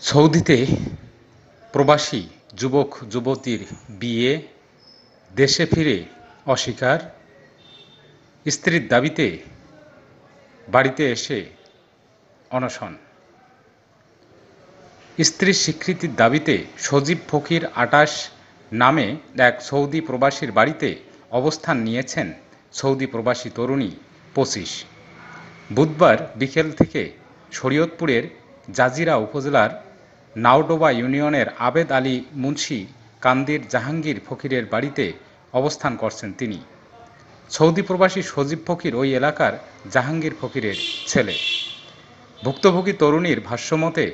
সৌদিতে প্রবাসী যুবক যুবতীর বিয়ে, দেশে ফিরে অস্বীকার, স্ত্রীর দাবিতে বাড়িতে এসে অনশন। স্ত্রীর স্বীকৃতির দাবিতে সজীব ফকির ২৮ নামে এক সৌদি প্রবাসীর বাড়িতে অবস্থান নিয়েছেন সৌদি প্রবাসী তরুণী ২৫। বুধবার বিকেল থেকে শরীয়তপুরের জাজিরা উপজেলার নাওডোবা ইউনিয়নের আবেদ আলী মুন্সি কান্দির জাহাঙ্গীর ফকিরের বাড়িতে অবস্থান করছেন তিনি। সৌদি প্রবাসী সজীব ফকির ওই এলাকার জাহাঙ্গীর ফকিরের ছেলে। ভুক্তভোগী তরুণীর ভাষ্যমতে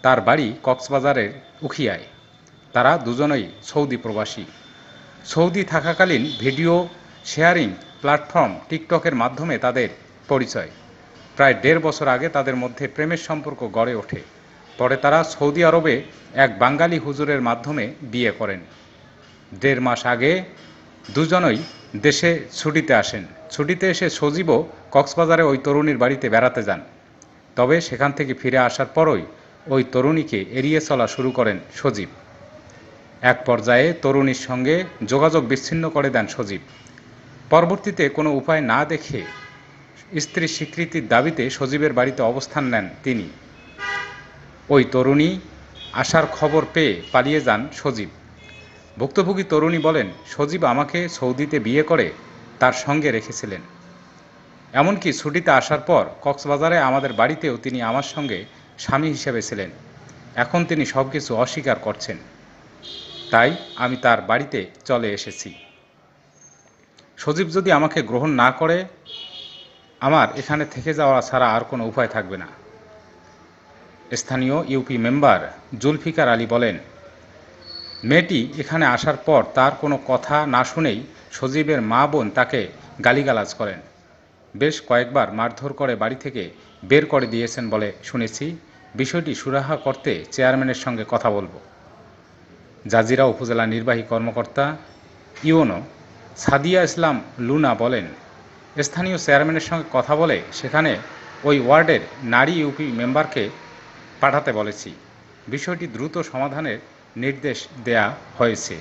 তার বাড়ি কক্সবাজারের উখিয়ায়। তারা দুজনেই সৌদি প্রবাসী। সৌদি থাকাকালীন ভিডিও শেয়ারিং প্ল্যাটফর্ম টিকটকের মাধ্যমে তাদের পরিচয়। প্রায় ১.৫ বছর আগে তাদের মধ্যে প্রেমের সম্পর্ক গড়ে ওঠে। পরে তারা সৌদি আরবে এক বাঙালি হুজুরের মাধ্যমে বিয়ে করেন। ১.৫ মাস আগে দুজনই দেশে ছুটিতে আসেন। ছুটিতে এসে সজীবও কক্সবাজারে ওই তরুণীর বাড়িতে বেড়াতে যান। তবে সেখান থেকে ফিরে আসার পরই ওই তরুণীকে এড়িয়ে চলা শুরু করেন সজীব। এক পর্যায়ে তরুণীর সঙ্গে যোগাযোগ বিচ্ছিন্ন করে দেন সজীব। পরবর্তীতে কোনো উপায় না দেখে স্ত্রীর স্বীকৃতির দাবিতে সজীবের বাড়িতে অবস্থান নেন তিনি। ওই তরুণী আসার খবর পেয়ে পালিয়ে যান সজীব। ভুক্তভোগী তরুণী বলেন, সজীব আমাকে সৌদিতে বিয়ে করে তার সঙ্গে রেখেছিলেন। এমনকি ছুটিতে আসার পর কক্সবাজারে আমাদের বাড়িতেও তিনি আমার সঙ্গে স্বামী হিসেবে ছিলেন। এখন তিনি সব কিছু অস্বীকার করছেন, তাই আমি তার বাড়িতে চলে এসেছি। সজীব যদি আমাকে গ্রহণ না করে আমার এখানে থেকে যাওয়া ছাড়া আর কোনো উপায় থাকবে না। স্থানীয় ইউপি মেম্বার জুলফিকার আলী বলেন, মেয়েটি এখানে আসার পর তার কোনো কথা না শুনেই সজীবের মা বোন তাকে গালিগালাজ করেন। বেশ কয়েকবার মারধর করে বাড়ি থেকে বের করে দিয়েছেন বলে শুনেছি। বিষয়টি সুরাহা করতে চেয়ারম্যানের সঙ্গে কথা বলবো। জাজিরা উপজেলা নির্বাহী কর্মকর্তা ইউনো সাদিয়া ইসলাম লুনা বলেন, স্থানীয় চেয়ারম্যানের সঙ্গে কথা বলে সেখানে ওই ওয়ার্ডের নারী ইউপি মেম্বারকে পাঠাতে বলেছি। বিষয়টি দ্রুত সমাধানের নির্দেশ দেয়া হয়েছে।